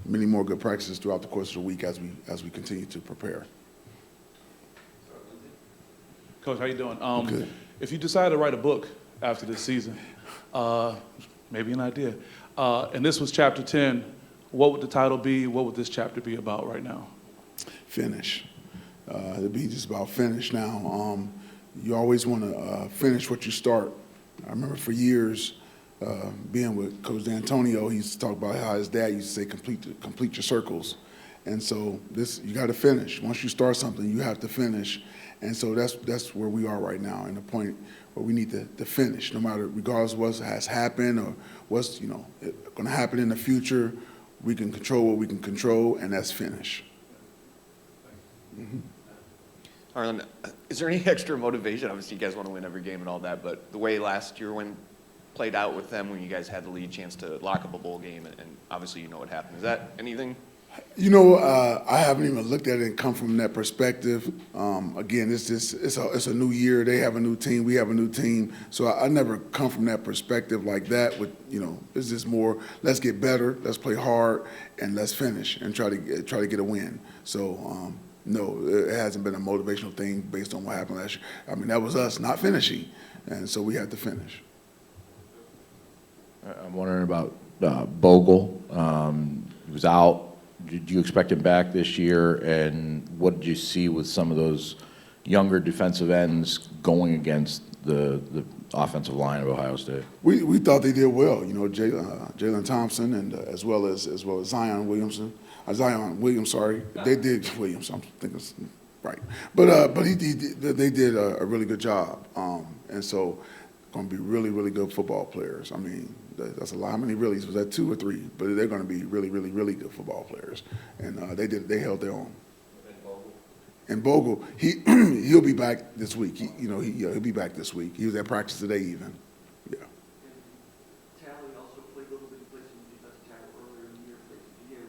many more good practices throughout the course of the week as we continue to prepare. Coach, how you doing? Good. If you decide to write a book after this season, maybe an idea, and this was chapter 10, what would the title be? What would this chapter be about right now? Finish. It'd be just about finish now. You always want to finish what you start. I remember for years being with Coach D'Antonio, he used to talk about how his dad used to say, complete your circles. And so you got to finish. Once you start something, you have to finish. And so that's where we are right now, in the point where we need to finish, no matter, regardless of what has happened or what's going to happen in the future. We can control what we can control, and that's finish. Mm-hmm. Harlon, is there any extra motivation? Obviously, you guys want to win every game and all that, but the way last year played out with them when you guys had the lead chance to lock up a bowl game, and obviously you know what happened. Is that anything? I haven't even looked at it and come from that perspective. Again, it's a new year. They have a new team. We have a new team. So I never come from that perspective like that. With it's just more, let's get better, let's play hard, and let's finish and try to get a win. So no, it hasn't been a motivational thing based on what happened last year. I mean, that was us not finishing, and so we had to finish. I'm wondering about Bogle. He was out. Did you expect him back this year? And what did you see with some of those younger defensive ends going against the offensive line of Ohio State? We thought they did well. Jalen Thompson and as well as Zion Williams. Sorry, they did Williams. I'm thinking right, but they did a really good job. And so, going to be really, really good football players. I mean, that's a lot. How many reallys? Was that 2 or 3? But they're going to be really, really, really good football players. And they held their own. And Bogle, he'll be back this week. He'll be back this week. He was at practice today even. Yeah. Talley also played a little bit. He played some defensive tackle earlier in the year, played some DM.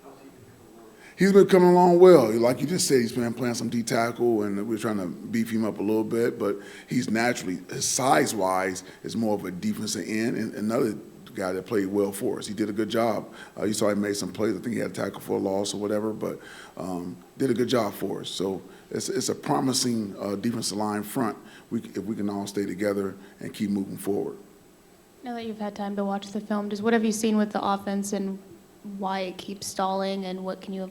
How's he been coming along? He's been coming along well. Like you just said, he's been playing some D tackle, and we're trying to beef him up a little bit. But he's naturally, his size-wise, is more of a defensive end. And another guy that played well for us. He did a good job. You saw he made some plays. I think he had a tackle for a loss or whatever, but did a good job for us. So it's a promising defensive line front if we can all stay together and keep moving forward. Now that you've had time to watch the film, what have you seen with the offense and why it keeps stalling, and what can you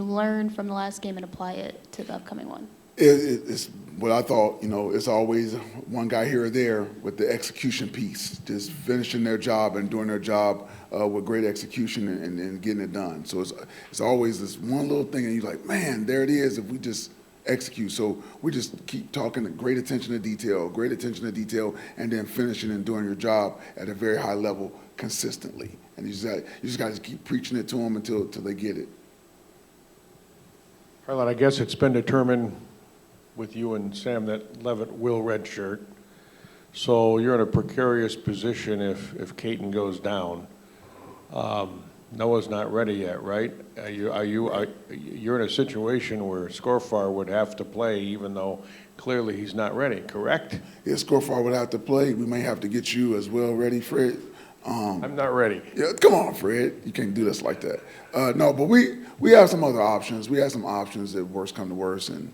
learn from the last game and apply it to the upcoming one? It's what I thought. It's always one guy here or there with the execution piece, just finishing their job and doing their job with great execution and getting it done. So it's always this one little thing, and you're like, man, there it is. If we just execute, so we just keep talking great attention to detail, and then finishing and doing your job at a very high level consistently. And you just got to keep preaching it to them until they get it. Harlon, I guess it's been determined with you and Sam that Levitt will redshirt. So you're in a precarious position if Caton goes down. Noah's not ready yet, right? You're in a situation where Scorfar would have to play even though clearly he's not ready, correct? Yeah, Scorfar would have to play. We may have to get you as well ready, Fred. I'm not ready. Yeah, come on, Fred. You can't do this like that. No, but we have some other options. We have some options if worse come to worse, and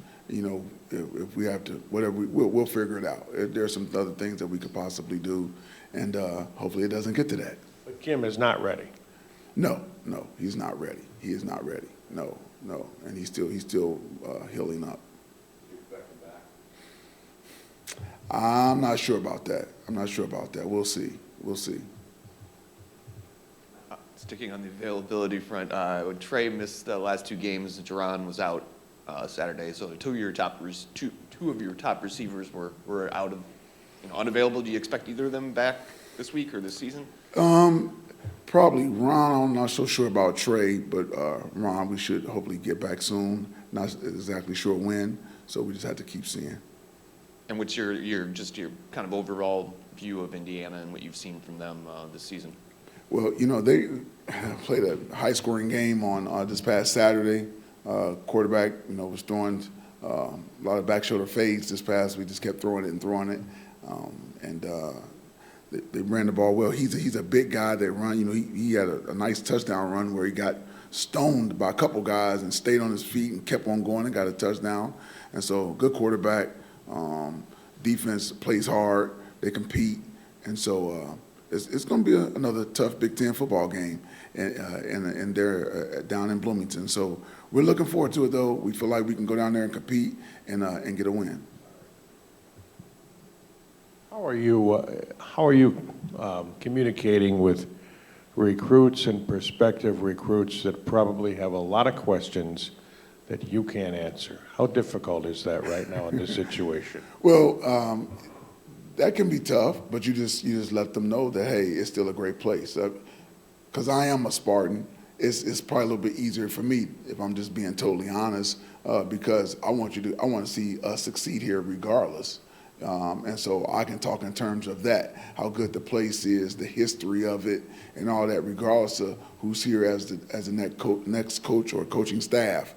if we have to, whatever, we'll figure it out. There's some other things that we could possibly do, and hopefully it doesn't get to that. But Kim is not ready. No, he's not ready. He is not ready. No, and he's still healing up. I'm not sure about that. We'll see. Sticking on the availability front, when Trey missed the last 2 games, Jerron was out Saturday, so two of your top receivers were out of unavailable. Do you expect either of them back this week or this season? Probably Ron. I'm not so sure about Trey, but Ron, we should hopefully get back soon. Not exactly sure when, so we just have to keep seeing. And what's your kind of overall view of Indiana and what you've seen from them this season? Well, they played a high-scoring game on this past Saturday. Quarterback, was throwing a lot of back shoulder fades this past. We just kept throwing it. And they ran the ball well. He's a big guy that run. You know, he had a nice touchdown run where he got stoned by a couple guys and stayed on his feet and kept on going and got a touchdown. And so, good quarterback. Defense plays hard. They compete, and so it's going to be another tough Big Ten football game, and they're down in Bloomington. So we're looking forward to it, though. We feel like we can go down there and compete and get a win. How are you communicating with recruits and prospective recruits that probably have a lot of questions that you can't answer? How difficult is that right now in this situation? Well, that can be tough, but you just let them know that, hey, it's still a great place. Because I am a Spartan, it's probably a little bit easier for me, if I'm just being totally honest, because I want to see us succeed here regardless. And so I can talk in terms of that, how good the place is, the history of it, and all that, regardless of who's here as the next coach or coaching staff.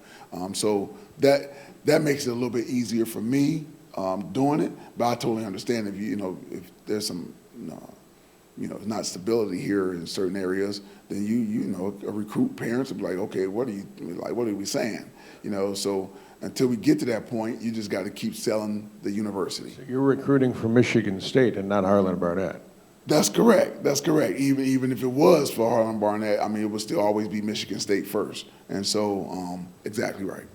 So that makes it a little bit easier for me doing it. But I totally understand if there's some not stability here in certain areas, then a recruit parents will be like, okay, what are we saying? So until we get to that point, you just got to keep selling the university. So you're recruiting for Michigan State and not Harlon Barnett. That's correct. Even if it was for Harlon Barnett, I mean, it would still always be Michigan State first. And so, exactly right.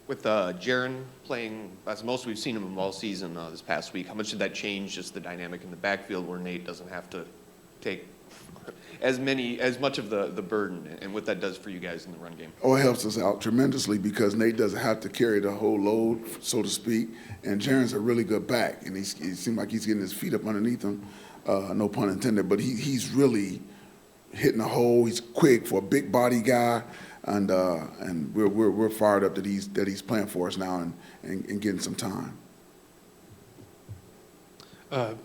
With Jaron playing, as most we've seen him all season this past week, how much did that change just the dynamic in the backfield where Nate doesn't have to take as much of the burden, and what that does for you guys in the run game? Oh, it helps us out tremendously because Nate doesn't have to carry the whole load, so to speak. And Jaron's a really good back, and he seems like he's getting his feet up underneath him, no pun intended. But he's really hitting a hole. He's quick for a big body guy, and we're fired up that he's playing for us now and getting some time.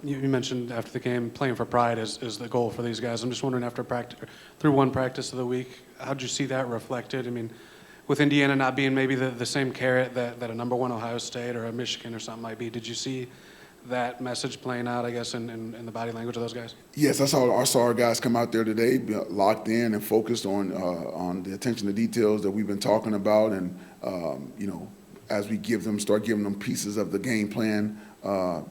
You mentioned after the game, playing for pride is the goal for these guys. I'm just wondering, through one practice of the week, how did you see that reflected? I mean, with Indiana not being maybe the same carrot that a number one Ohio State or a Michigan or something might be, did you see that message playing out, I guess, in the body language of those guys? Yes, I saw our guys come out there today, locked in and focused on the attention to details that we've been talking about, and as we start giving them pieces of the game plan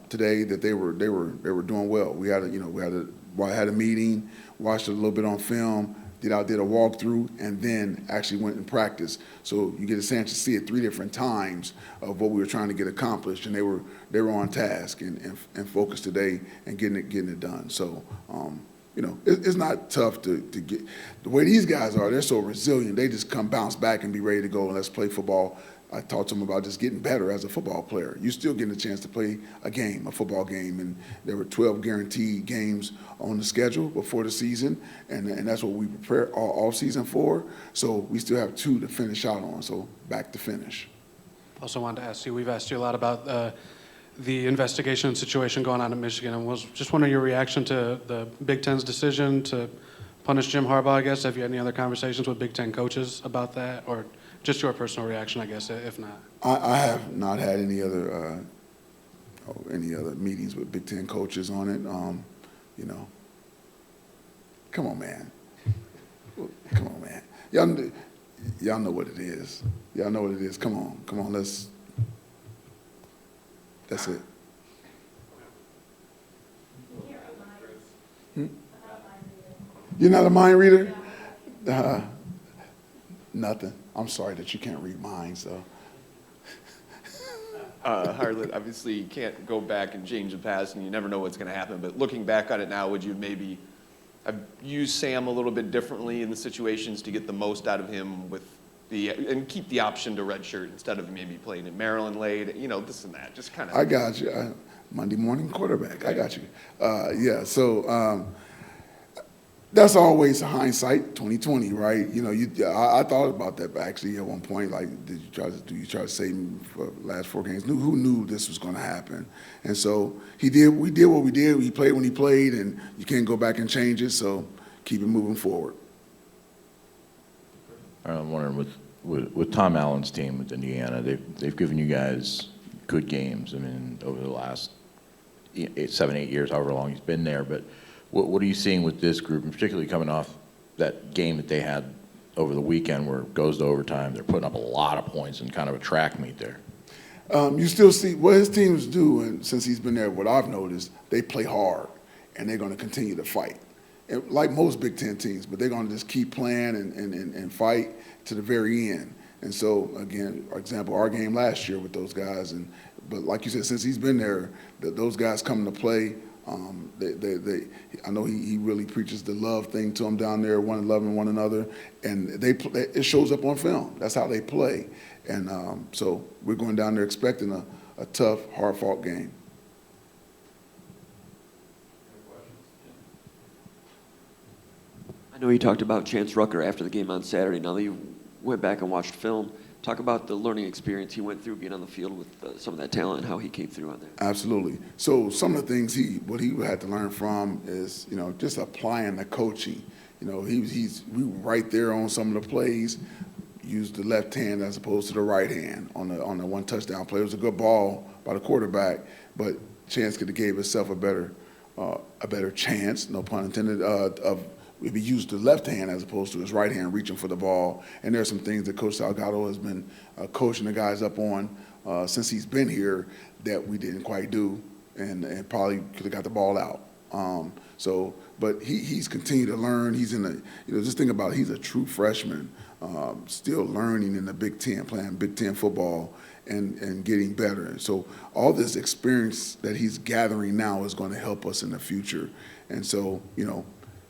today, that they were doing well. We had a meeting, watched it a little bit on film, did a walkthrough, and then actually went and practiced. So you get a chance to see it 3 different times of what we were trying to get accomplished, and they were on task and focused today and getting it done. So it's not tough to get. The way these guys are, they're so resilient. They just bounce back and be ready to go and let's play football. I talked to them about just getting better as a football player. You're still getting a chance to play a football game, and there were 12 guaranteed games on the schedule before the season, and that's what we prepare all season for. So we still have 2 to finish out on, so back to finish. Also wanted to ask you, we've asked you a lot about the investigation situation going on in Michigan, and was just wondering your reaction to the Big Ten's decision to punish Jim Harbaugh, I guess. Have you had any other conversations with Big Ten coaches about that, or just your personal reaction, I guess, if not? I have not had any other meetings with Big Ten coaches on it. Come on, man. Come on, man. Y'all know what it is. Y'all know what it is. Come on. That's it. You're not a mind reader? Nothing. I'm sorry that you can't read minds, so. Harlan, obviously you can't go back and change the past, and you never know what's going to happen. But looking back on it now, would you maybe have used Sam a little bit differently in the situations to get the most out of him and keep the option to redshirt instead of maybe playing in Maryland late, this and that, just kind of. I got you. Monday morning quarterback. I got you. So that's always hindsight, 2020, right? I thought about that actually at one point. Like, do you try to save him for the last 4 games? Who knew this was going to happen? And so we did what we did. He played when he played, and you can't go back and change it. So keep it moving forward. I'm wondering with Tom Allen's team with Indiana, they've given you guys good games. I mean, over the last 7, 8 years, however long he's been there. But what are you seeing with this group, and particularly coming off that game that they had over the weekend where it goes to overtime? They're putting up a lot of points in kind of a track meet there. You still see what his teams do, and since he's been there, what I've noticed, they play hard, and they're going to continue to fight. And like most Big Ten teams, but they're going to just keep playing and fight to the very end. And so, again, for example, our game last year with those guys, but like you said, since he's been there, those guys come to play. I know he really preaches the love thing to them down there, one loving one another, and it shows up on film. That's how they play. And so we're going down there expecting a tough, hard-fought game. I know you talked about Chance Rucker after the game on Saturday. Now that you went back and watched film, talk about the learning experience he went through being on the field with some of that talent and how he came through on that. Absolutely. So some of the things he had to learn from is, just applying the coaching. We were right there on some of the plays, used the left hand as opposed to the right hand on the one touchdown play. It was a good ball by the quarterback, but Chance could have gave himself a better chance, no pun intended, of if he used the left hand as opposed to his right hand reaching for the ball. And there's some things that Coach Salgado has been coaching the guys up on since he's been here that we didn't quite do, and probably could have got the ball out. But he's continued to learn. He's just think about it, he's a true freshman, still learning in the Big Ten, playing Big Ten football and getting better. And so all this experience that he's gathering now is going to help us in the future. And so,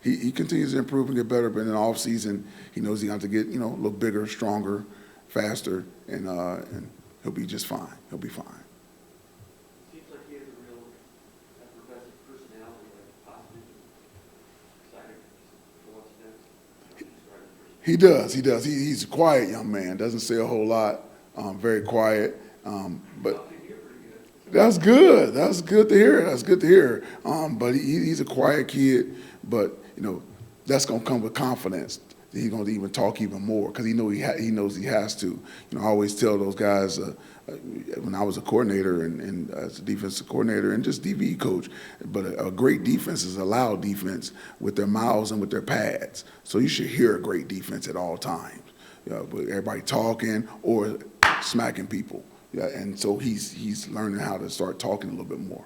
he continues to improve and get better, but in the offseason, he knows he got to get, a little bigger, stronger, faster, and he'll be just fine. He'll be fine. Seems like he has a real effervescent personality, like positive, excited for what's next. He does. He's a quiet young man, doesn't say a whole lot, very quiet, but that's good. That's good to hear. But he's a quiet kid, but that's going to come with confidence. He's going to even talk even more because he knows he has to. I always tell those guys when I was a coordinator and as a defensive coordinator and just DB coach, but a great defense is a loud defense with their mouths and with their pads. So you should hear a great defense at all times. With everybody talking or smacking people. Yeah, and so he's learning how to start talking a little bit more.